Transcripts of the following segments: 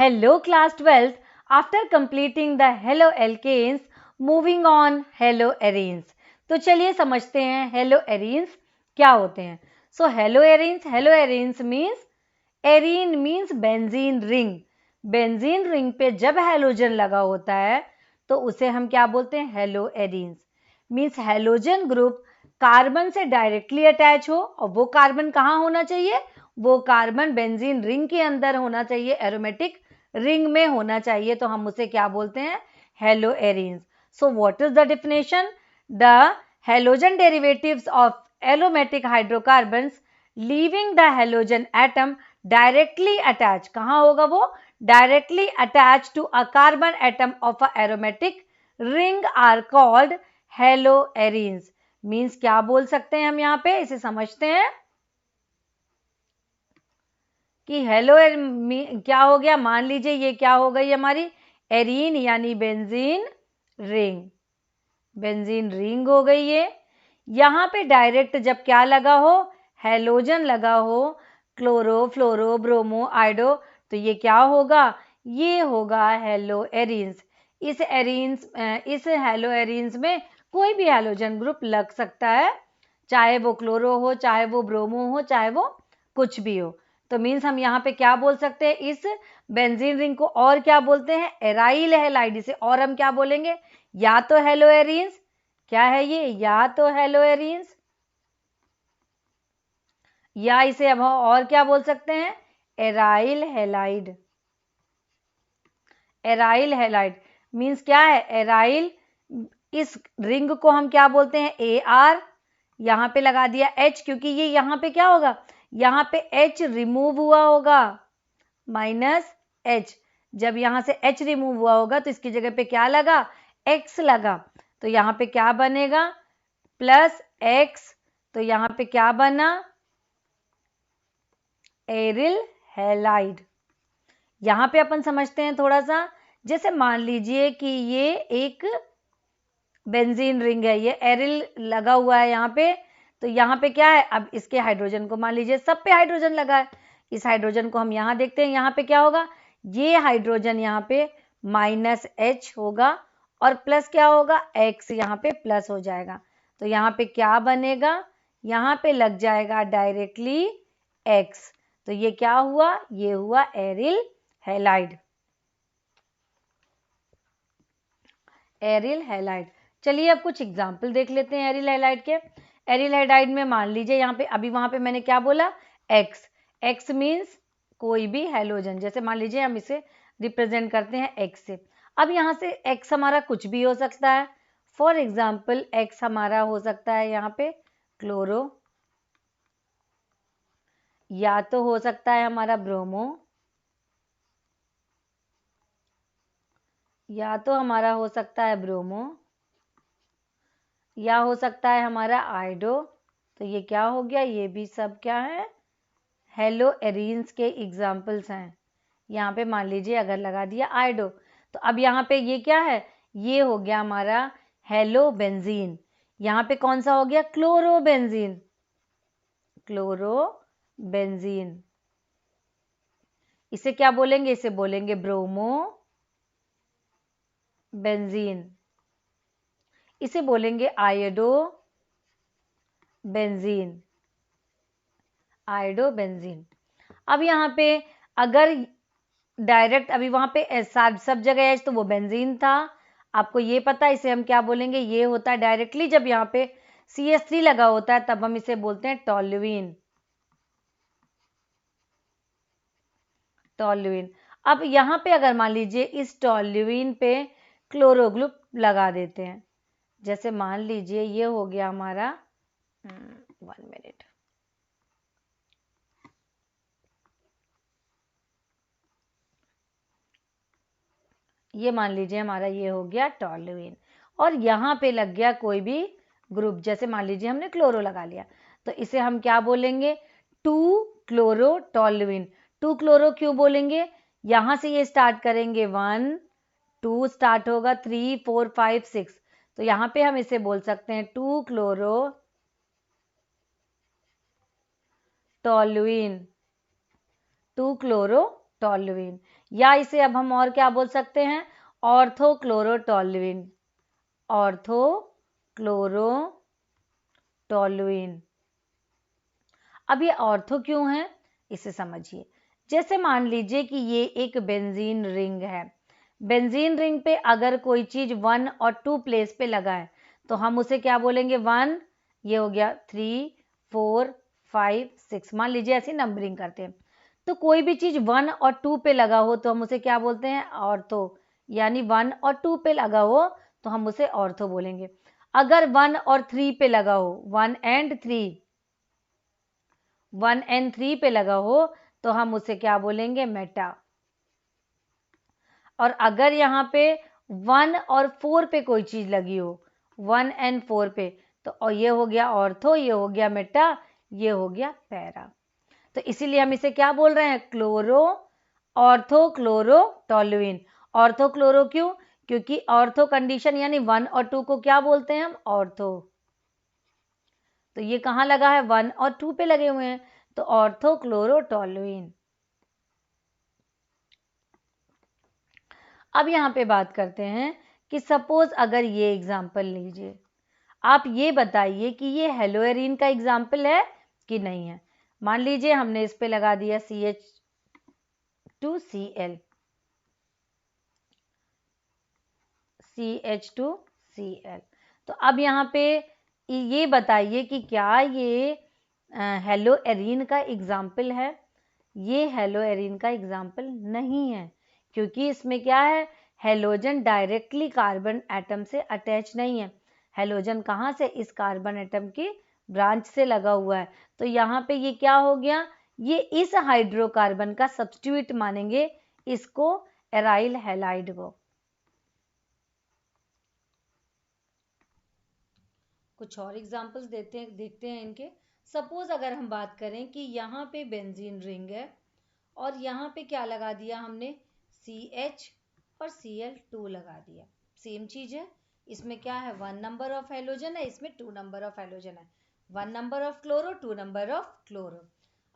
Hello class 12th. After completing the hello alkanes, moving on hello arenes. तो चलिए समझते हैं hello arenes क्या होते हैं. So hello arenes means arene means benzene ring. Benzene ring पे जब हैलोजन लगा होता है तो उसे हम क्या बोलते हैं, haloarenes. Means halogen group carbon से डायरेक्टली अटैच हो, और वो कार्बन कहाँ होना चाहिए, वो कार्बन बेंजीन रिंग के अंदर होना चाहिए, एरोमेटिक रिंग में होना चाहिए, तो हम उसे क्या बोलते हैं, haloarenes. So what is the definition, the halogen derivatives of aromatic hydrocarbons leaving the halogen atom directly attach, कहाँ होगा वो, directly attach to a carbon atom of a aromatic ring are called haloarenes. Means क्या बोल सकते हैं हम यहाँ पे, इसे समझते हैं कि हेलो क्या हो गया, मान लीजिए ये क्या हो गई हमारी एरीन यानी बेंजीन रिंग. बेंजीन रिंग हो गई ये. यहाँ पे डायरेक्ट जब क्या लगा हो, हैलोजन लगा हो, क्लोरो फ्लोरो ब्रोमो आइडो, तो ये क्या होगा, ये होगा हेलो एरीन्स. इस हेलो एरीन्स में कोई भी हैलोजन ग्रुप लग सकता है, चाहे वो क्लोरो हो, चाहे वो ब्रोमो हो, चाहे वो कुछ भी हो. तो मीन्स हम यहाँ पे क्या बोल सकते हैं, इस बेंजीन रिंग को और क्या बोलते हैं, एराइल हैलाइड. इसे और हम क्या बोलेंगे, या तो हेलो एरीन्स, क्या है ये, या तो हेलो एरीन्स, या इसे अब हम और क्या बोल सकते हैं, aryl halide. Aryl halide means क्या है, एराइल. इस रिंग को हम क्या बोलते हैं, ए आर, यहां पे लगा दिया एच, क्योंकि ये यहां पे क्या होगा, यहां पे एच रिमूव हुआ होगा, माइनस एच. जब यहां से एच रिमूव हुआ होगा तो इसकी जगह पे क्या लगा, एक्स लगा, तो यहां पे क्या बनेगा, प्लस एक्स. तो यहां पे क्या बना, एरिल हैलाइड. यहां पे अपन समझते हैं थोड़ा सा, जैसे मान लीजिए कि ये एक बेंजीन रिंग है, ये एरिल लगा हुआ है यहाँ पे, तो यहाँ पे क्या है, अब इसके हाइड्रोजन को मान लीजिए सब पे हाइड्रोजन लगा है, इस हाइड्रोजन को हम यहाँ देखते हैं, यहाँ पे क्या होगा, ये हाइड्रोजन यहाँ पे माइनस एच होगा, और प्लस क्या होगा, एक्स यहाँ पे प्लस हो जाएगा. तो यहाँ पे क्या बनेगा, यहाँ पे लग जाएगा डायरेक्टली एक्स. तो ये क्या हुआ, ये हुआ एरिल हैलाइड. Aryl halide. चलिए अब कुछ एग्जाम्पल देख लेते हैं एरिल हैलाइड के. एरिल हैलाइड में मान लीजिए यहाँ पे, अभी वहां पे मैंने क्या बोला, एक्स. एक्स मीन्स कोई भी हैलोजन, जैसे मान लीजिए हम इसे रिप्रेजेंट करते हैं एक्स से. अब यहाँ से एक्स हमारा कुछ भी हो सकता है. फॉर एग्जाम्पल एक्स हमारा हो सकता है यहाँ पे क्लोरो, या तो हो सकता है हमारा ब्रोमो, या तो हमारा हो सकता है ब्रोमो, या हो सकता है हमारा आइडो. तो ये क्या हो गया, ये भी सब क्या है, हेलो एरीन्स के एग्जाम्पल्स हैं. यहाँ पे मान लीजिए अगर लगा दिया आइडो, तो अब यहाँ पे ये क्या है, ये हो गया हमारा हेलो बेंजीन. यहाँ पे कौन सा हो गया, क्लोरो बेंजीन. क्लोरो बेंजीन, इसे क्या बोलेंगे, इसे बोलेंगे ब्रोमो बेंजीन. इसे बोलेंगे आयोडो बेंजीन. Iodo benzene. अब यहाँ पे अगर डायरेक्ट अभी वहां पे सब जगह एच, तो वो बेंजीन था, आपको ये पता है, इसे हम क्या बोलेंगे, ये होता है डायरेक्टली जब यहाँ पे CH3 लगा होता है, तब हम इसे बोलते हैं टोल्यूइन. टोल्यूइन. अब यहाँ पे अगर मान लीजिए इस टोल्यूइन पे क्लोरो ग्रुप लगा देते हैं, जैसे मान लीजिए ये हो गया हमारा, 1 मिनट, ये मान लीजिए हमारा ये हो गया टोल्यूइन, और यहाँ पे लग गया कोई भी ग्रुप, जैसे मान लीजिए हमने क्लोरो लगा लिया, तो इसे हम क्या बोलेंगे, 2 क्लोरो टोल्यूइन. 2 क्लोरो क्यों बोलेंगे, यहाँ से ये स्टार्ट करेंगे, 1 2 स्टार्ट होगा, 3 4 5 6, तो यहाँ पे हम इसे बोल सकते हैं 2 क्लोरो टोल्यूइन. 2 chloro toluene. या इसे अब हम और क्या बोल सकते हैं, ऑर्थोक्लोरोटोलुइन, ऑर्थोक्लोरोटोलुइन। अब ये ऑर्थो क्यों है इसे समझिए। जैसे मान लीजिए कि ये एक बेंजीन रिंग है, बेंजीन रिंग पे अगर कोई चीज 1 और 2 प्लेस पे लगा है तो हम उसे क्या बोलेंगे, 1, ये हो गया 3, 4, 5, 6, मान लीजिए ऐसी नंबरिंग करते हैं। तो कोई भी चीज 1 और 2 पे लगा हो तो हम उसे क्या बोलते हैं, ऑर्थो, यानी 1 और 2 पे लगा हो तो हम उसे ऑर्थो बोलेंगे। अगर 1 और 3 पे लगा हो, 1 एंड 3 पे लगा हो तो हम उसे क्या बोलेंगे, मेटा। और अगर यहाँ पे 1 और 4 पे कोई चीज लगी हो, 1 एंड 4 पे, तो और ये हो गया ऑर्थो, ये हो गया मेटा, ये हो गया पैरा। तो इसीलिए हम इसे क्या बोल रहे हैं, क्लोरो, ऑर्थोक्लोरोटोलुइन। ऑर्थोक्लोरो क्यों, क्योंकि ऑर्थो कंडीशन यानी 1 और 2 को क्या बोलते हैं हम, ऑर्थो। तो ये कहाँ लगा है, 1 और 2 पे लगे हुए हैं, तो ऑर्थोक्लोरोटोलुइन। अब यहाँ पे बात करते हैं कि सपोज अगर ये एग्जाम्पल लीजिए, आप ये बताइए कि ये हेलोएरिन का एग्जाम्पल है कि नहीं है। मान लीजिए हमने इस पे लगा दिया CH2Cl, CH2Cl। तो अब यहाँ पे ये बताइए कि क्या ये हेलोएरिन का एग्जाम्पल है। ये हेलोएरिन का एग्जाम्पल नहीं है, क्योंकि इसमें क्या है, हेलोजन डायरेक्टली कार्बन एटम से अटैच नहीं है। हेलोजन कहाँ से, इस कार्बन एटम की ब्रांच से लगा हुआ है। तो यहाँ पे ये क्या हो गया, ये इस हाइड्रोकार्बन का सब्स्टिट्यूट मानेंगे इसको, एराइल हैलाइड को। कुछ और एग्जांपल्स देखते हैं इनके। सपोज अगर हम बात करें कि यहाँ पे बेंजीन रिंग है और यहाँ पे क्या लगा दिया हमने, CH और Cl2 लगा दिया। सेम चीज है, इसमें क्या है, 1 नंबर ऑफ हेलोजन है, इसमें 2 नंबर ऑफ हेलोजन है। 1 number of chloro, 2 number of chloro.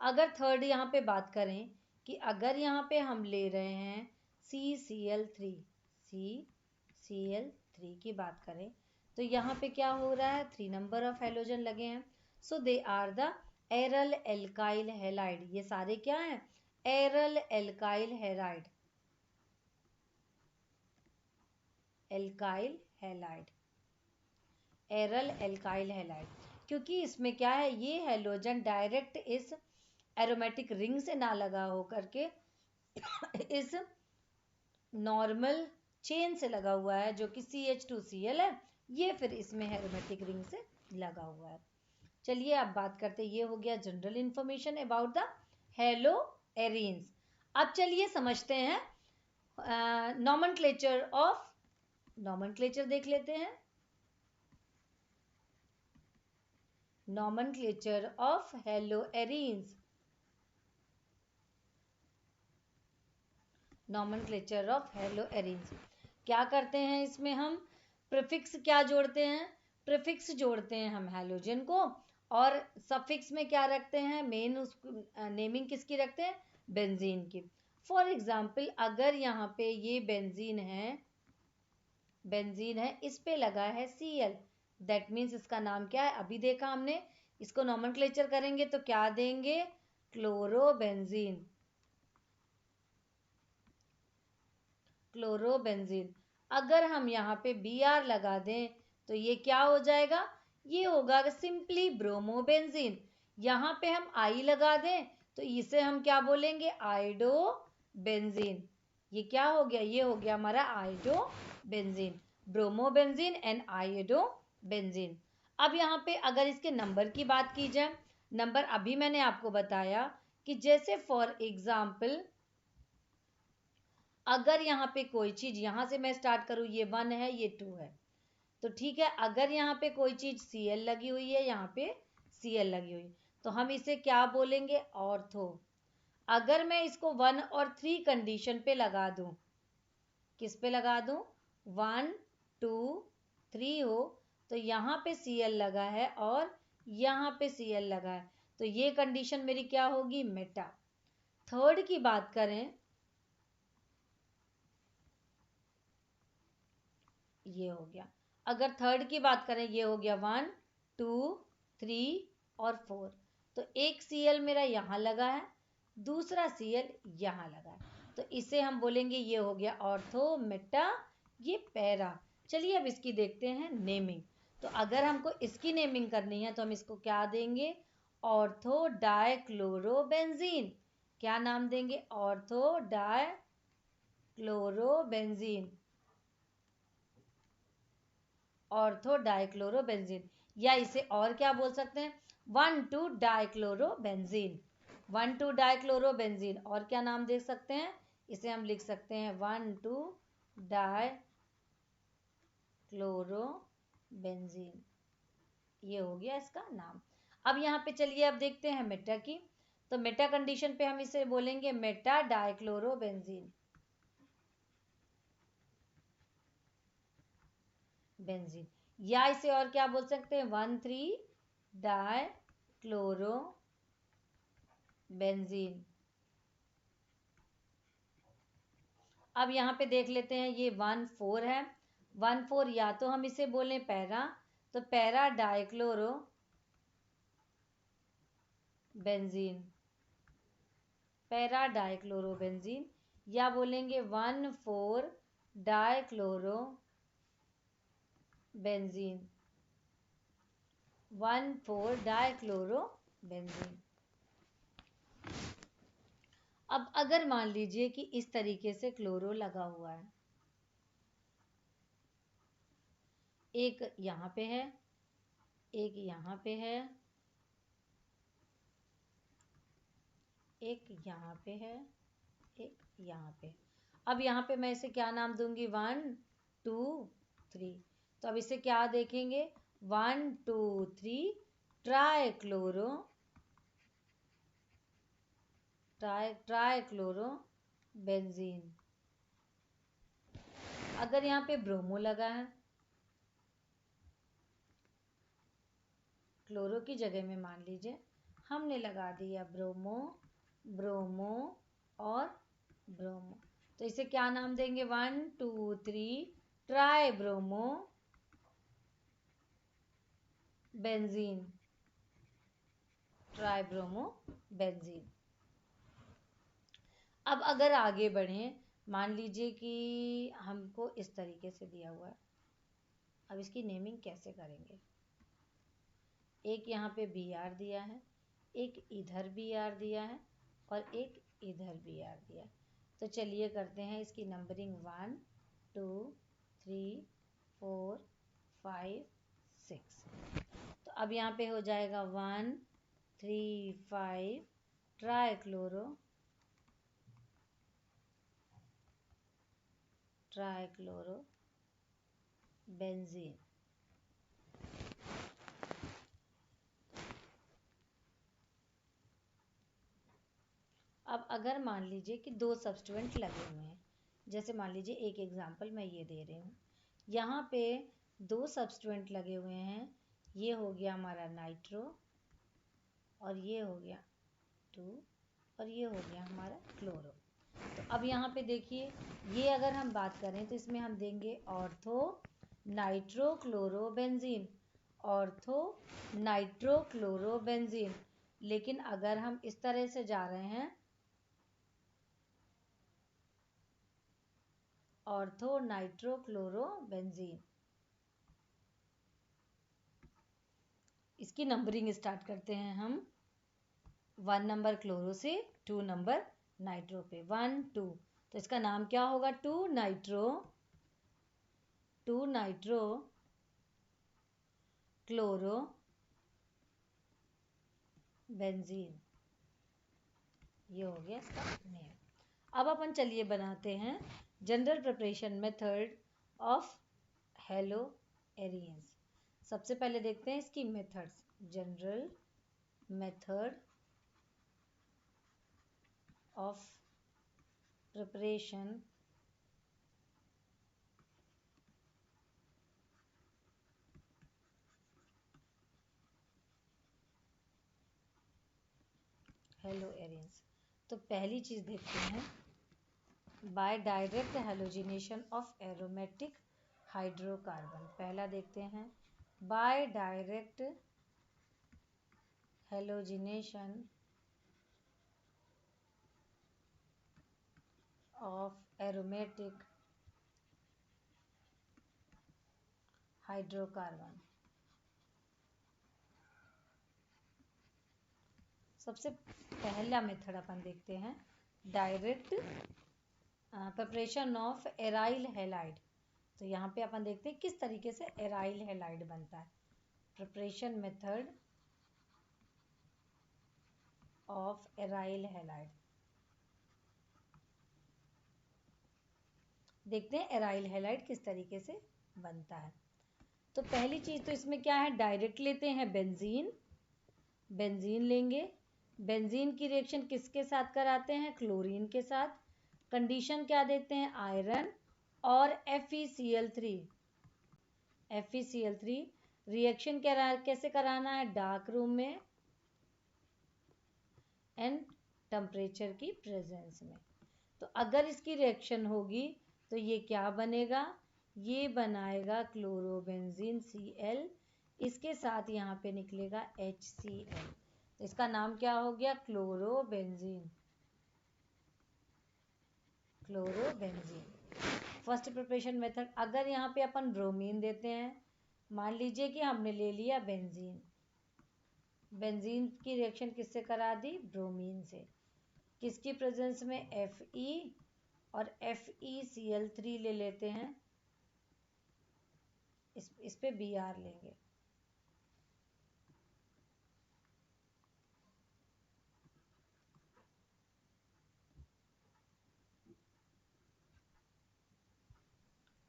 अगर थर्ड यहाँ पे बात करें कि अगर यहाँ पे हम ले रहे हैं CCl3, CCl3 की बात करें तो यहाँ पे क्या हो रहा है, 3 नंबर ऑफ हेलोजन लगे हैं। So they are the aryl alkyl halide. ये सारे क्या हैं, aryl alkyl halide, alkyl halide, aryl alkyl halide. क्योंकि इसमें क्या है, ये हेलोजन डायरेक्ट इस एरोमेटिक रिंग से ना लगा हो करके इस नॉर्मल चेन से लगा हुआ है जो कि CH2Cl है, ये फिर इसमें एरोमेटिक रिंग से लगा हुआ है। चलिए अब बात करते हैं, ये हो गया जनरल इंफॉर्मेशन अबाउट द हेलोएरिन्स। अब चलिए समझते हैं नॉमेनक्लेचर ऑफ, नॉमेनक्लेचर देख लेते हैं, नॉमेनक्लेचर ऑफ हेलोएरिन्स, नॉमेनक्लेचर ऑफ हेलोएरिन्स। क्या करते हैं इसमें हम, प्रीफिक्स क्या जोड़ते हैं, प्रीफिक्स जोड़ते हैं हम हेलोजन को, और सफिक्स में क्या रखते हैं, मेन नेमिंग किसकी रखते हैं, बेंजीन की। फॉर एग्जाम्पल अगर यहाँ पे ये बेंजीन है, बेंजीन है, इस पे लगा है Cl, दैट मीन्स इसका नाम क्या है, अभी देखा हमने। इसको नॉमेनक्लेचर करेंगे तो क्या देंगे, क्लोरोबेंजीन, क्लोरोबेंजीन। अगर हम यहाँ पे Br लगा दें तो ये क्या हो जाएगा, ये होगा सिंपली ब्रोमोबेंजीन। यहाँ पे हम I लगा दें तो इसे हम क्या बोलेंगे, आइडोबेंजीन। ये क्या हो गया, ये हो गया हमारा आइडोबेंजीन, ब्रोमोबेंजीन एंड आइडोबेंजीन। अब यहाँ पे अगर इसके नंबर की बात की जाए, नंबर अभी मैंने आपको बताया कि जैसे फॉर एग्जाम्पल अगर यहाँ पे कोई चीज, यहाँ से मैं स्टार्ट करूँ, ये 1 है, ये 2 है, तो ठीक है। अगर यहाँ पे कोई चीज Cl लगी हुई है, यहाँ पे Cl लगी हुई, तो हम इसे क्या बोलेंगे, ऑर्थो। अगर मैं इसको 1 और 3 कंडीशन पे लगा दूं, किस पे लगा दूं, 1, 2, 3 हो, तो यहाँ पे Cl लगा है और यहाँ पे Cl लगा है, तो ये कंडीशन मेरी क्या होगी, मेटा। थर्ड की बात करें, ये हो गया। अगर थर्ड की बात करें, ये हो गया 1 2 3 और 4। तो एक Cl मेरा यहाँ लगा है, दूसरा Cl यहाँ लगा है, तो इसे हम बोलेंगे ये हो गया ऑर्थो, मेटा, ये पैरा। चलिए अब इसकी देखते हैं नेमिंग। तो अगर हमको इसकी नेमिंग करनी है तो हम इसको क्या देंगे, ऑर्थो डाइक्लोरोबेंजीन। क्या नाम देंगे, ऑर्थो डाइक्लोरोबेंजीन, ऑर्थो डाइक्लोरोबेंजीन। या इसे और क्या बोल सकते हैं, 1,2 डाइक्लोरोबेंजीन, 1,2 डाइक्लोरोबेंजीन। और क्या नाम दे सकते हैं, इसे हम लिख सकते हैं 1,2 डाइक्लोरोबेंजीन। ये हो गया इसका नाम। अब यहाँ पे चलिए अब देखते हैं मेटा की। तो मेटा कंडीशन पे हम इसे बोलेंगे मेटा डाइक्लोरोबेंजीन, बेंजीन। या इसे और क्या बोल सकते हैं, 1,3 डाइक्लोरोबेंजीन। अब यहाँ पे देख लेते हैं, ये 1,4 है, 1,4 या तो हम इसे बोलें पैरा, तो para dichloro benzene, para dichlorobenzene. या बोलेंगे 1,4 डाइक्लोरो बेंजीन, 1,4 डाइक्लोरो बेंजीन। अब अगर मान लीजिए कि इस तरीके से क्लोरो लगा हुआ है, एक यहाँ पे है, एक यहाँ पे है, एक यहाँ पे है, एक यहाँ पे। अब यहाँ पे मैं इसे क्या नाम दूंगी, 1 2 3। तो अब इसे क्या देखेंगे, 1 2 3 ट्राइक्लोरो, ट्राइक्लोरो बेंजीन। अगर यहाँ पे ब्रोमो लगा है, क्लोरो की जगह में मान लीजिए हमने लगा दिया ब्रोमो, ब्रोमो और ब्रोमो, तो इसे क्या नाम देंगे, 1 2 3 try bromo benzene, try bromo benzene. अब अगर आगे बढ़ें, मान लीजिए कि हमको इस तरीके से दिया हुआ है, अब इसकी नेमिंग कैसे करेंगे। एक यहाँ पे बी आर दिया है, एक इधर बी आर दिया है और एक इधर बी आर दिया है। तो चलिए करते हैं इसकी नंबरिंग, 1 2 3 4 5 6। तो अब यहाँ पे हो जाएगा 1 3 5 ट्राइक्लोरो, ट्राइक्लोरो बेंजीन। अब अगर मान लीजिए कि दो सब्स्टिट्यूएंट लगे हुए हैं, जैसे मान लीजिए एक एग्जांपल मैं ये दे रही हूँ, यहाँ पे दो सब्स्टिट्यूएंट लगे हुए हैं, ये हो गया हमारा नाइट्रो और ये हो गया 2 और ये हो गया हमारा क्लोरो। तो अब यहाँ पे देखिए, ये अगर हम बात करें तो इसमें हम देंगे ऑर्थो नाइट्रोक्लोरोबेंजीन, ऑर्थो नाइट्रोक्लोरोबेंजीन। लेकिन अगर हम इस तरह से जा रहे हैं, ऑर्थो नाइट्रोक्लोरोबेंजीन, इसकी नंबरिंग स्टार्ट करते हैं हम 1 नंबर क्लोरो से 2 नंबर नाइट्रो पे, 1 2। तो इसका नाम क्या होगा, 2 नाइट्रो, 2 नाइट्रो क्लोरो बेंजीन। ये हो गया इसका नेम। अब अपन चलिए बनाते हैं general preparation method of haloarenes. सबसे पहले देखते हैं इसकी methods, general method of preparation haloarenes. तो पहली चीज देखते हैं, by direct halogenation of aromatic hydrocarbon. पहला देखते हैं, by direct halogenation of aromatic hydrocarbon. सबसे पहला मेथड अपन देखते हैं, direct preparation of aryl halide. तो यहाँ पे अपन देखते हैं किस तरीके से एराइल हैलाइड बनता है। Preparation method of aryl halide. देखते हैं एराइल हैलाइड किस तरीके से बनता है। तो पहली चीज तो इसमें क्या है, डायरेक्ट लेते हैं बेंजीन। बेंजीन लेंगे, बेंजीन की रिएक्शन किसके साथ कराते हैं, क्लोरीन के साथ। कंडीशन क्या देते हैं, आयरन और FeCl3। FeCl3 रिएक्शन कैसे कराना है, डार्क रूम में एंड टेम्परेचर की प्रेजेंस में। तो अगर इसकी रिएक्शन होगी तो ये क्या बनेगा, ये बनाएगा क्लोरोबेंजीन Cl, इसके साथ यहाँ पे निकलेगा HCl। तो इसका नाम क्या हो गया, chlorobenzene. Chlorobenzene first preparation method. अगर यहाँ पे अपन ब्रोमीन देते हैं, मान लीजिए कि हमने ले लिया बेंजीन, बेंजीन की रिएक्शन किससे करा दी, ब्रोमीन से। किसकी प्रेजेंस में, Fe और FeCl3 ले लेते हैं, इस पे Br लेंगे।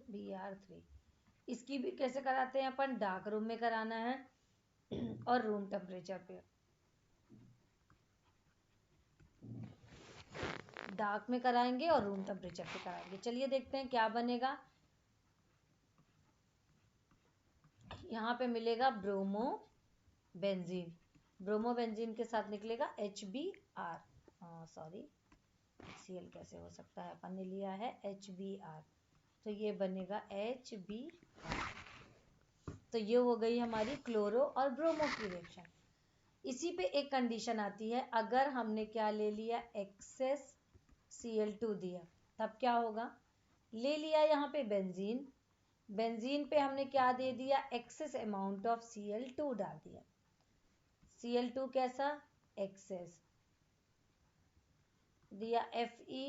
Br3 इसकी भी कैसे कराते हैं अपन, डार्क रूम में कराना है और रूम टेम्परेचर पे। डार्क में कराएंगे और रूम टेम्परेचर पे कराएंगे। चलिए देखते हैं क्या बनेगा। यहाँ पे मिलेगा ब्रोमो बेंजीन, ब्रोमो बेंजीन के साथ निकलेगा HBr। सॉरी, Cl कैसे हो सकता है, अपन ने लिया है HBr, तो ये बनेगा HBr। तो ये हो गई हमारी क्लोरो और ब्रोमो की रिएक्शन। इसी पे एक कंडीशन आती है, अगर हमने क्या ले लिया, एक्सेस Cl2 दिया, तब क्या होगा, ले लिया यहाँ पे बेंजीन, बेंजीन पे हमने क्या दे दिया, एक्सेस अमाउंट ऑफ Cl2 डाल दिया। Cl2 कैसा, एक्सेस दिया Fe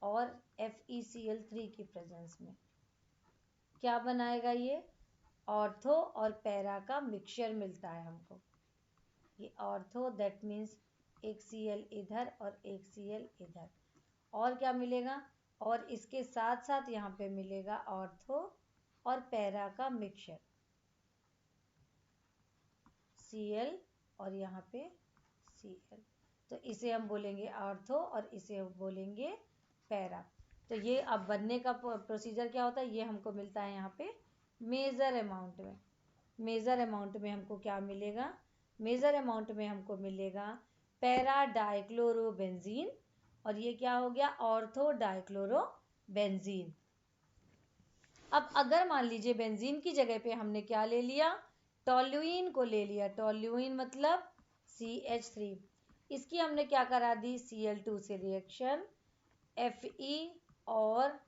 और FeCl3 की प्रेजेंस में। क्या बनाएगा ये, ऑर्थो और पैरा का मिक्सचर मिलता है हमको। ये ऑर्थो दैट मीन्स एक Cl इधर और एक Cl इधर, और क्या मिलेगा, और इसके साथ साथ यहाँ पे मिलेगा ऑर्थो और पैरा का मिक्सचर, Cl और यहाँ पे Cl। तो इसे हम बोलेंगे ऑर्थो और इसे हम बोलेंगे पैरा। तो ये अब बनने का प्रोसीजर क्या होता है, ये हमको मिलता है यहाँ पे मेजर अमाउंट में। मेजर अमाउंट में हमको क्या मिलेगा, मेजर अमाउंट में हमको मिलेगा पैरा डाइक्लोरोबेंजीन, और ये क्या हो गया, ऑर्थो डाइक्लोरोबेंजीन। अब अगर मान लीजिए बेंजीन की जगह पे हमने क्या ले लिया, टोल्यूइन को ले लिया। टोल्यूइन मतलब CH3, इसकी हमने क्या करा दी, Cl2 से रिएक्शन, Fe और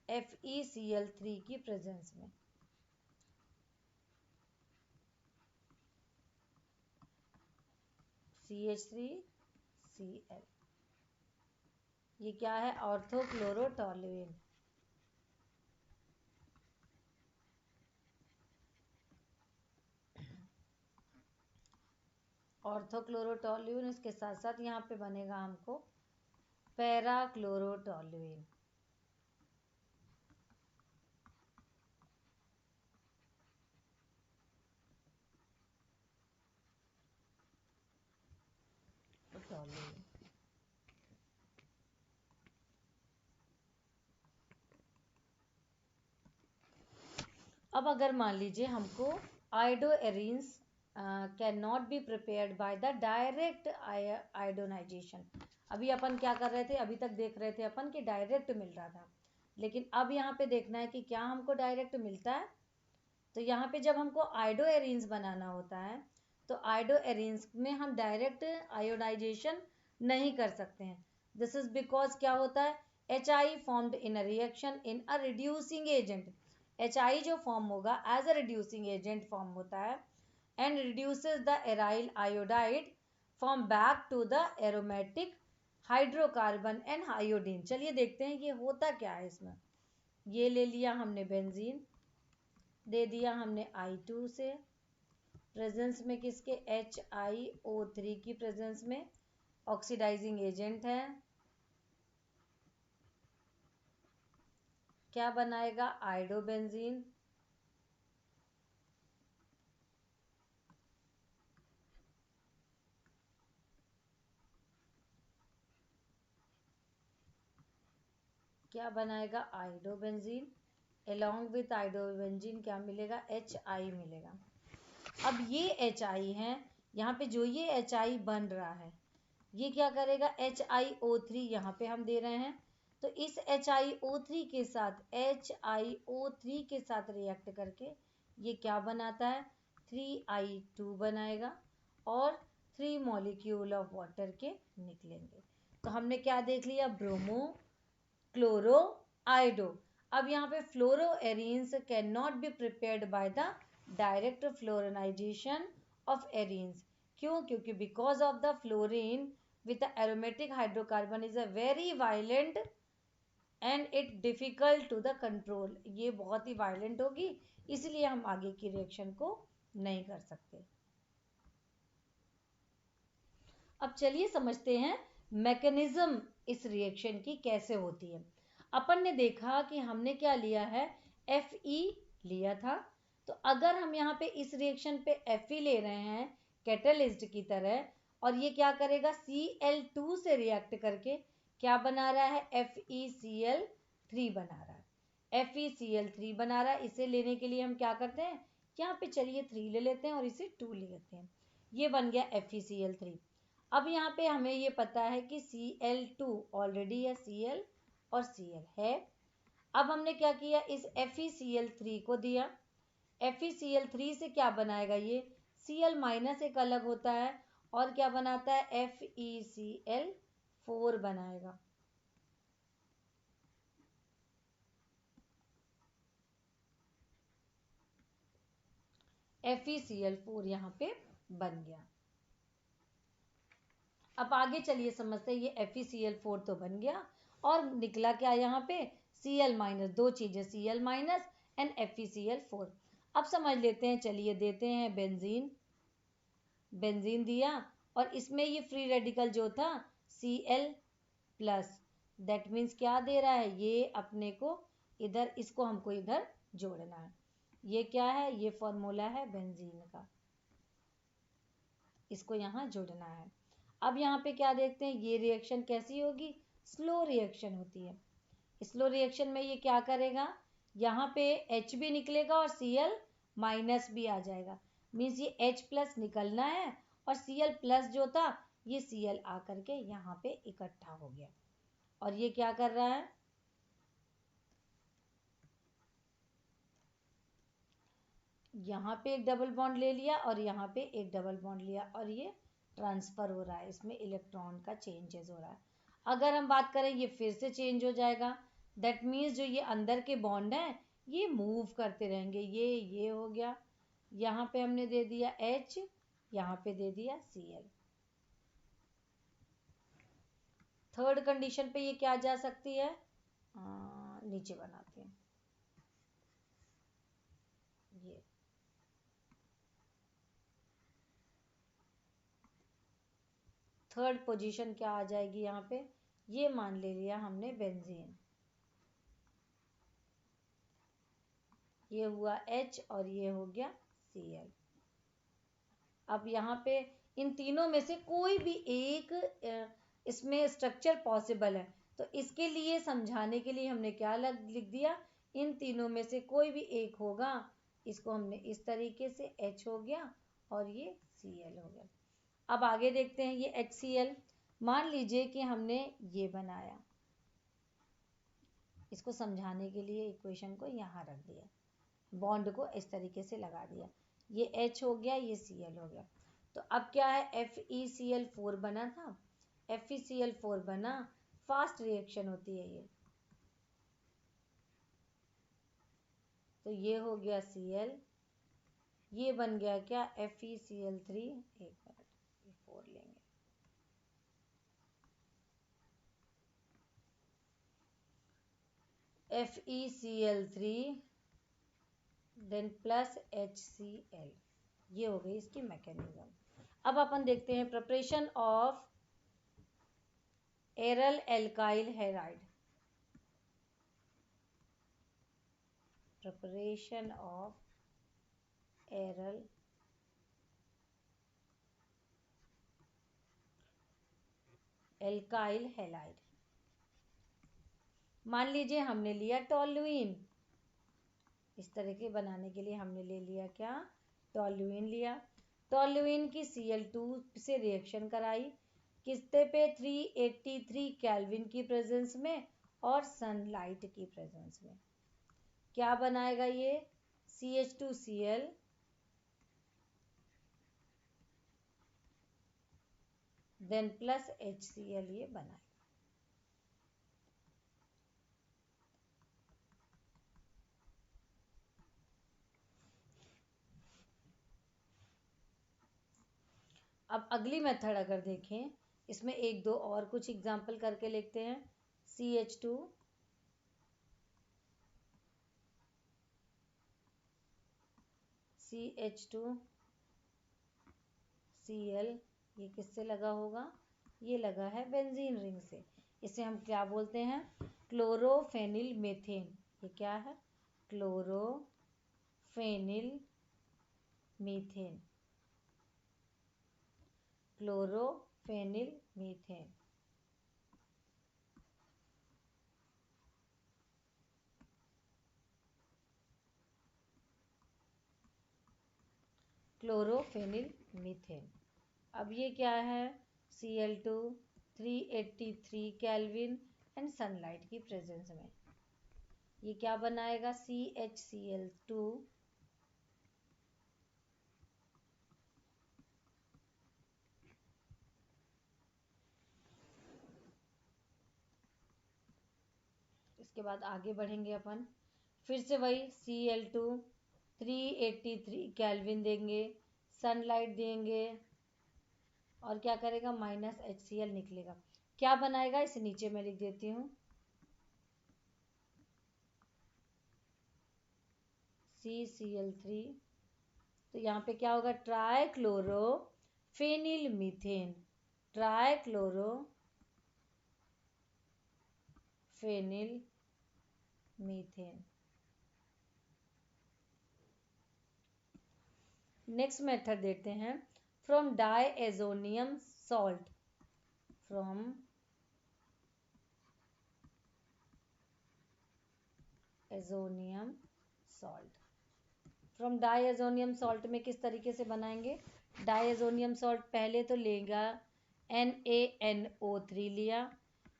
FeCl3 की प्रेजेंस में। CH3Cl, ये क्या है, ऑर्थोक्लोरोटोलुइन। ऑर्थोक्लोरोटोलुइन, इसके साथ साथ यहाँ पे बनेगा हमको पैराक्लोरोटोलुइन। अब अगर मान लीजिए हमको iodoarenes can not be prepared by the direct iodonization. अभी अपन क्या कर रहे थे, अभी तक देख रहे थे अपन कि डायरेक्ट मिल रहा था, लेकिन अब यहाँ पे देखना है कि क्या हमको डायरेक्ट मिलता है। तो यहाँ पे जब हमको आयोडो एरीन्स बनाना होता है तो आयोडो एरीन्स में हम डायरेक्ट आयोडाइजेशन नहीं कर सकते हैं। दिस इज बिकॉज क्या होता है, HI formed in a reaction in a reducing agent. HI जो फॉर्म होगा as a reducing agent form होता है and reduces the aryl iodide from back to the aromatic hydrocarbon and iodine. चलिए देखते हैं ये होता क्या है इसमें। ये ले लिया हमने बेंजीन, दे दिया हमने I2 से, प्रेजेंस में किसके, HiO3 की प्रेजेंस में, ऑक्सीडाइजिंग एजेंट है, क्या बनाएगा, आयोडोबेंजीन। क्या बनाएगा, आयोडोबेंजीन। along with आयोडोबेंजीन क्या मिलेगा, HI मिलेगा। अब ये HI है, यहाँ पे जो ये HI बन रहा है ये क्या करेगा, HiO3 यहाँ पे हम दे रहे हैं, तो इस HiO3 के साथ HiO3 के साथ रिएक्ट करके ये क्या बनाता है, 3I2 बनाएगा और 3 मॉलिक्यूल ऑफ वाटर के निकलेंगे। तो हमने क्या देख लिया, ब्रोमो, क्लोरो, आयोडो। अब यहाँ पे fluoro arenes can not be prepared by the direct fluorination of arenes. क्यों, क्योंकि because of the fluorine with the aromatic hydrocarbon is a very violent and it difficult to the control। ये बहुत ही violent होगी, इसलिए हम आगे की reaction को नहीं कर सकते। अब चलिए समझते हैं मैकेनिज्म इस रिएक्शन की कैसे होती है। अपन ने देखा कि हमने क्या लिया है, Fe लिया था। तो अगर हम यहाँ पे इस रिएक्शन पे Fe ले रहे हैं कैटलिस्ट की तरह, और ये क्या करेगा, Cl2 से रिएक्ट करके क्या बना रहा है, FeCl3 बना रहा है। FeCl3 बना रहा है, इसे लेने के लिए हम क्या करते हैं, यहाँ पे चलिए 3 ले लेते हैं और इसे 2 ले लेते हैं, ये बन गया FeCl3। अब यहाँ पे हमें ये पता है कि Cl2 ऑलरेडी है, Cl और Cl है। अब हमने क्या किया, इस FeCl3 को दिया, FeCl3 से क्या बनाएगा, ये Cl माइनस एक अलग होता है और क्या बनाता है, FeCl4 बनाएगा। FeCl4 यहाँ पे बन गया। अब आगे चलिए समझते हैं, ये FeCl4 तो बन गया और निकला क्या यहाँ पे, Cl माइनस, दो चीजें Cl माइनस एंड FeCl4। अब समझ लेते हैं, चलिए देते हैं बेंजीन, बेंजीन दिया और इसमें ये फ्री रेडिकल जो था Cl प्लस, दैट मीन्स क्या दे रहा है, ये अपने को इधर, इसको हमको इधर जोड़ना है। ये क्या है, ये फॉर्मूला है बेंजीन का, इसको यहाँ जोड़ना है। अब यहाँ पे क्या देखते हैं, ये रिएक्शन कैसी होगी, स्लो रिएक्शन होती है। स्लो रिएक्शन में ये क्या करेगा, यहाँ पे H भी निकलेगा और Cl माइनस भी आ जाएगा, मीन्स ये H प्लस निकलना है और Cl प्लस जो था ये Cl आकर के यहाँ पे इकट्ठा हो गया। और ये क्या कर रहा है, यहाँ पे एक डबल बॉन्ड ले लिया और यहाँ पे एक डबल बॉन्ड लिया और ये ट्रांसफर हो रहा है, इसमें इलेक्ट्रॉन का चेंजेस हो रहा है। अगर हम बात करें ये फिर से चेंज हो जाएगा, दैट मीन्स जो ये अंदर के बॉन्ड हैं ये मूव करते रहेंगे। ये हो गया, यहाँ पे हमने दे दिया H, यहाँ पे दे दिया Cl। थर्ड कंडीशन पे ये क्या जा सकती है, नीचे बनाते हैं ये, थर्ड पोजीशन क्या आ जाएगी यहाँ पे, ये मान ले लिया हमने बेंजीन, ये हुआ H और ये हो गया Cl। अब यहाँ पे इन तीनों में से कोई भी एक इसमें स्ट्रक्चर पॉसिबल है, तो इसके लिए समझाने के लिए हमने क्या लिख दिया, इन तीनों में से कोई भी एक होगा, इसको हमने इस तरीके से H हो गया और ये Cl हो गया। अब आगे देखते हैं ये HCl, मान लीजिए कि हमने ये बनाया, इसको समझाने के लिए इक्वेशन को यहाँ रख दिया, बॉन्ड को इस तरीके से लगा दिया, ये H हो गया, ये Cl हो गया। तो अब क्या है, FeCl4 बना था, FeCl4 बना, फास्ट रिएक्शन होती है ये, तो ये हो गया Cl, ये बन गया क्या, FeCl3, एक मिनट ये 4 लेंगे, FeCl3 देन प्लस HCl, ये हो गई इसकी मैकेनिज्म। अब अपन देखते हैं preparation of aryl alkyl halide, preparation of aryl alkyl halide. मान लीजिए हमने लिया टोल्यूइन, इस तरह के बनाने के लिए हमने ले लिया क्या, टोल्यूइन लिया, टोल्यूइन की Cl2 से रिएक्शन कराई, किसते पे, 383 केल्विन की प्रेजेंस में और सनलाइट की प्रेजेंस में। क्या बनाएगा ये, CH2Cl देन प्लस HCl, ये बनाएगा। अब अगली मेथड अगर देखें, इसमें एक दो और कुछ एग्जाम्पल करके लिखते हैं। CH2 Cl, ये किससे लगा होगा, ये लगा है बेंजीन रिंग से, इसे हम क्या बोलते हैं, क्लोरोफेनिल मीथेन। ये क्या है, क्लोरोफेनिल मीथेन, क्लोरोफेनिल मीथेन। क्लोरोफेनिल मीथेन। अब ये क्या है, Cl2 383 केल्विन एंड सनलाइट की प्रेजेंस में, ये क्या बनाएगा, CHCl2 इसके बाद आगे बढ़ेंगे अपन, फिर से वही Cl2 383 केल्विन देंगे, सनलाइट देंगे और क्या करेगा, माइनस HCl निकलेगा, क्या बनाएगा, इसे नीचे मैं लिख देती हूँ, CCl3, तो यहाँ पे क्या होगा, trichlorophenyl methane, trichlorophenyl methane. Next method देखते हैं, from diazonium salt, from azonium salt, from diazonium salt में किस तरीके से बनाएंगे, डायएजोनियम सॉल्ट पहले तो लेगा NaNO3 लिया,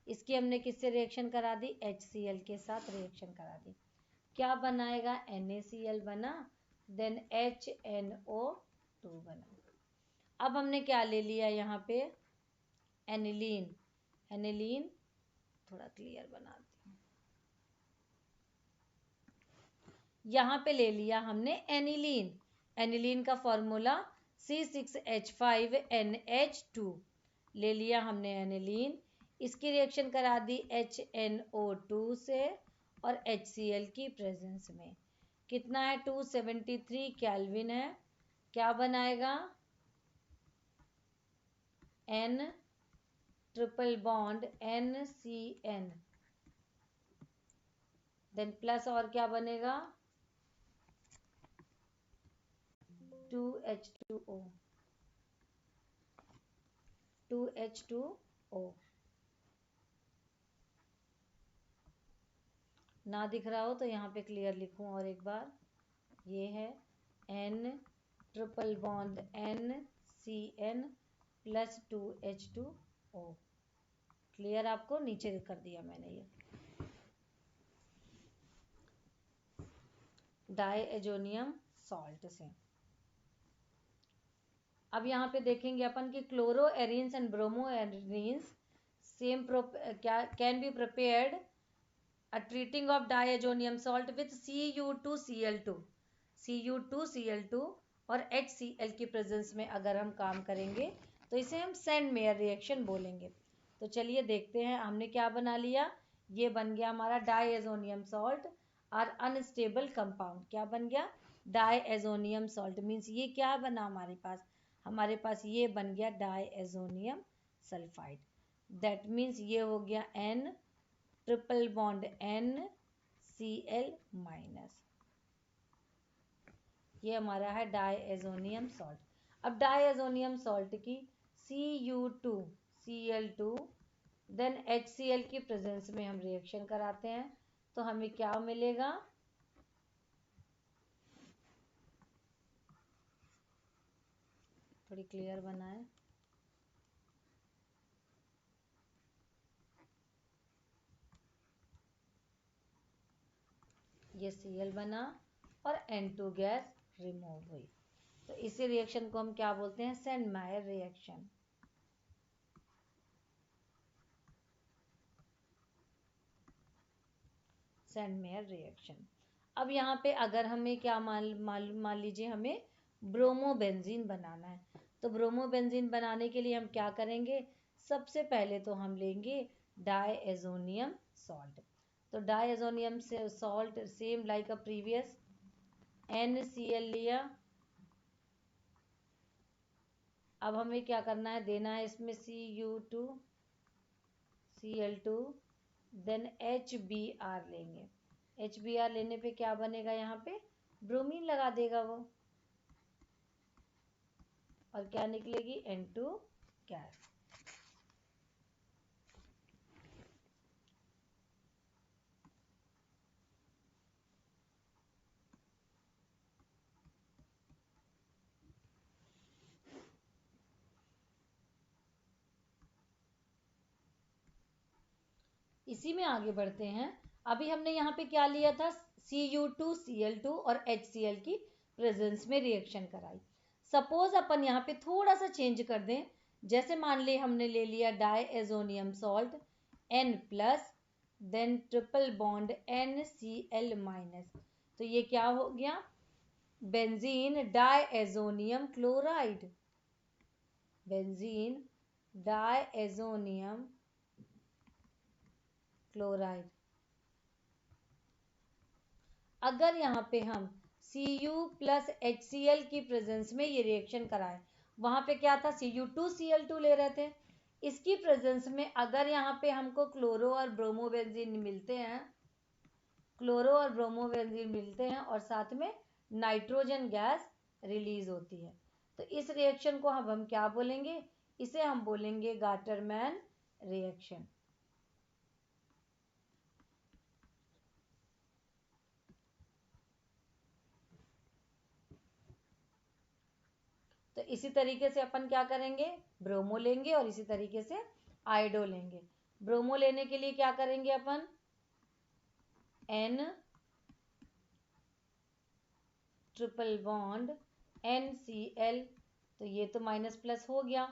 इसकी हमने किससे रिएक्शन करा दी, HCl के साथ रिएक्शन करा दी, क्या बनाएगा, NaCl बना, देन HNO2 बना। अब हमने क्या ले लिया यहाँ पे, एनिलीन, एनिलीन थोड़ा क्लियर बनाती हूँ, यहाँ पे ले लिया हमने एनिलीन, एनिलीन का फॉर्मूला C6H5NH2, ले लिया हमने एनिलीन, इसकी रिएक्शन करा दी HNO2 से और HCl की प्रेजेंस में, कितना है, 273 केल्विन है, क्या बनाएगा, N triple bond NCN, then plus और क्या बनेगा, 2H2O, 2H2O। ना दिख रहा हो तो यहाँ पे क्लियर लिखूं और एक बार, ये है N triple bond NCN plus 2H2O, clear, आपको नीचे कर दिया मैंने ये। डाइएजोनियम सॉल्ट से। अब यहाँ पे देखेंगे अपन कि chloro arenes and bromo arenes same क्या can be prepared a treating of diazonium salt with Cu2Cl2 Cu2Cl2 और HCl की प्रेजेंस में अगर हम काम करेंगे तो इसे हम सेंड मेयर रिएक्शन बोलेंगे। तो चलिए देखते हैं हमने क्या बना लिया। ये बन गया हमारा डाइएजोनियम सॉल्ट और अनस्टेबल कंपाउंड। क्या बन गया? डाइएजोनियम सॉल्ट मीन्स ये क्या बना हमारे पास ये बन गया डाइएजोनियम सल्फाइड। दैट मीन्स ये हो गया N triple bond NCl minus. ये हमारा है डाइएजोनियम सॉल्ट। अब डाइएजोनियम सॉल्ट की Cu2Cl2 देन HCl की प्रेजेंस में हम रिएक्शन कराते हैं तो हमें क्या मिलेगा? थोड़ी क्लियर बनाएं। ये Cl बना और N2 गैस रिमूव हुई। तो इसी रिएक्शन को हम क्या बोलते हैं? Send mayor reaction. Send mayor reaction. अब यहाँ पे अगर हमें क्या मान लीजिए हमें ब्रोमोबेंजीन बनाना है तो ब्रोमोबेंजीन बनाने के लिए हम क्या करेंगे? सबसे पहले तो हम लेंगे डाइएजोनियम सॉल्ट। तो diazonium salt same like a previous NCl लिया। अब हमें क्या करना है? देना है इसमें Cu2Cl2 देन HBr लेंगे। HBr लेने पे क्या बनेगा? यहाँ पे ब्रोमीन लगा देगा वो और क्या निकलेगी? N2 gas. इसी में आगे बढ़ते हैं। अभी हमने यहाँ पे क्या लिया था? Cu2Cl2 और HCl की प्रेजेंस में रिएक्शन कराई। सपोज अपन यहाँ पे थोड़ा सा चेंज कर दें। जैसे मान ले हमने ले लिया diazonium salt N plus then triple bond NCl minus. तो ये क्या हो गया? Benzene diazonium chloride. Benzene diazonium chloride. अगर यहाँ पे हम Cu प्लस HCl की प्रेजेंस में ये रिएक्शन कराएं, वहां पे क्या था? Cu2Cl2 ले रहे थे। इसकी प्रेजेंस में अगर यहाँ पे हमको क्लोरो और ब्रोमोबेंजीन मिलते हैं, क्लोरो और ब्रोमोबेंजीन मिलते हैं और साथ में नाइट्रोजन गैस रिलीज होती है। तो इस रिएक्शन को हम क्या बोलेंगे? इसे हम बोलेंगे गाटरमैन रिएक्शन। तो इसी तरीके से अपन क्या करेंगे? ब्रोमो लेंगे और इसी तरीके से आयोडो लेंगे। ब्रोमो लेने के लिए क्या करेंगे अपन? N triple bond NCl। तो ये तो माइनस प्लस हो गया।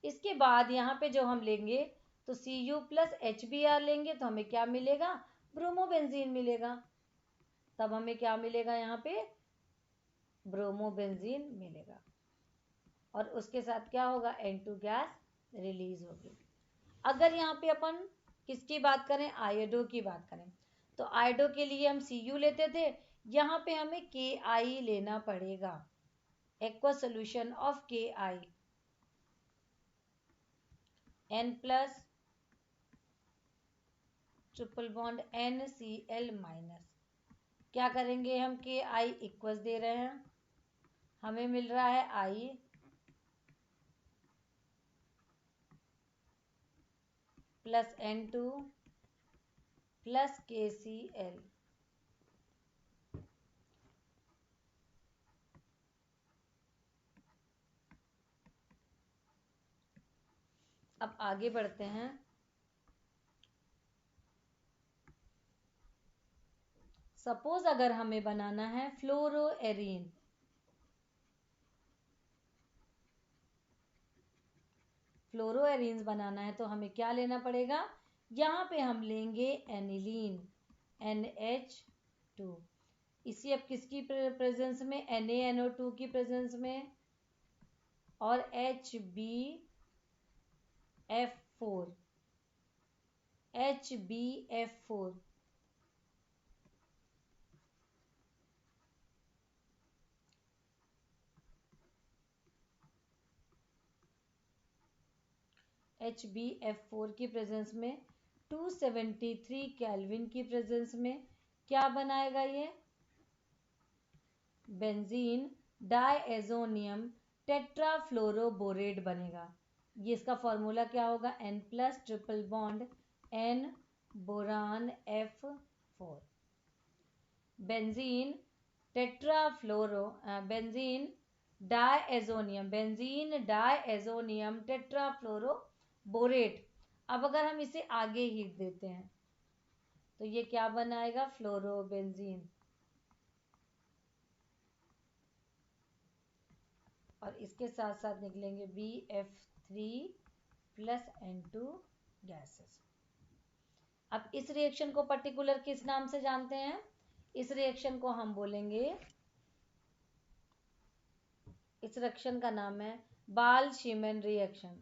इसके बाद यहाँ पे जो हम लेंगे तो Cu प्लस HBr लेंगे तो हमें क्या मिलेगा? ब्रोमोबेंजीन मिलेगा। तब हमें क्या मिलेगा? यहाँ पे ब्रोमोबेंजीन मिलेगा और उसके साथ क्या होगा? N2 गैस रिलीज होगी। अगर यहाँ पे अपन किसकी बात करें? आयोडो की बात करें तो आयोडो के लिए हम Cu लेते थे, यहाँ पे हमें Ki लेना पड़ेगा। Aqua solution of Ki N plus triple bond NCl minus. क्या करेंगे हम? Ki इक्वस दे रहे हैं, हमें मिल रहा है I plus N2 plus KCl। अब आगे बढ़ते हैं। सपोज अगर हमें बनाना है फ्लोरोएरीन, फ्लोरोएरीन्स बनाना है तो हमें क्या लेना पड़ेगा, यहाँ पे हम लेंगे एनिलीन NH2। इसी अब किसकी प्रेजेंस में, NaNO2 की प्रेजेंस में, और HbF4 HbF4 की प्रेजेंस में 273 केल्विन की प्रेजेंस में क्या बनाएगा ये, बेंजीन डायएजोनियम टेट्राफ्लोरोबोरेट बनेगा। ये इसका फॉर्मूला क्या होगा, N+ triple bond N boron F4। Benzene benzene diazonium tetrafluoroborate. अब अगर हम इसे आगे हीट देते हैं तो ये क्या बनाएगा, फ्लोरोबेंजीन। और इसके साथ साथ निकलेंगे BF3+N2 गैसेस। अब इस रिएक्शन को पर्टिकुलर किस नाम से जानते हैं, इस रिएक्शन को हम बोलेंगे, इस रिएक्शन का नाम है बाल-शीमन रिएक्शन,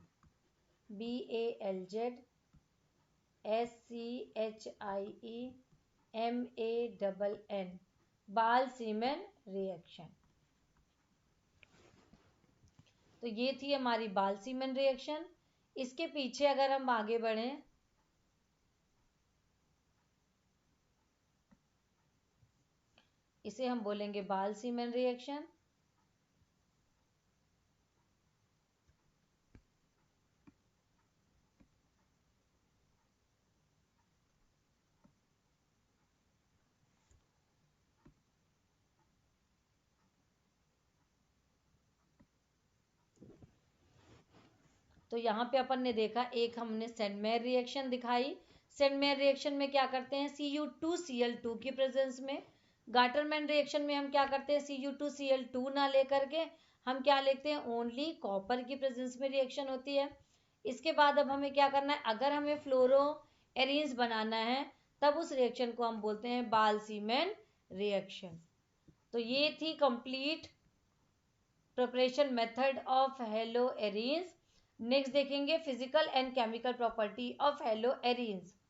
BALZSCHIEMANN, बाल-शीमन रिएक्शन। तो ये थी हमारी बाल-शीमन रिएक्शन। इसके पीछे अगर हम आगे बढ़ें, इसे हम बोलेंगे बाल-शीमन रिएक्शन। तो यहाँ पे अपन ने देखा, एक हमने सेंडमेयर रिएक्शन दिखाई। सेंडमेयर रिएक्शन में क्या करते हैं, Cu2Cl2 की प्रेजेंस में। गाटरमैन रिएक्शन में हम क्या करते हैं, Cu2Cl2 ना लेकर के हम क्या लेते हैं, ओनली कॉपर की प्रेजेंस में रिएक्शन होती है। इसके बाद अब हमें क्या करना है, अगर हमें फ्लोरोएरीन्स बनाना है तब उस रिएक्शन को हम बोलते हैं बाल-शीमन रिएक्शन। तो ये थी complete preparation method of haloarenes. Next देखेंगे physical and chemical property of haloarenes.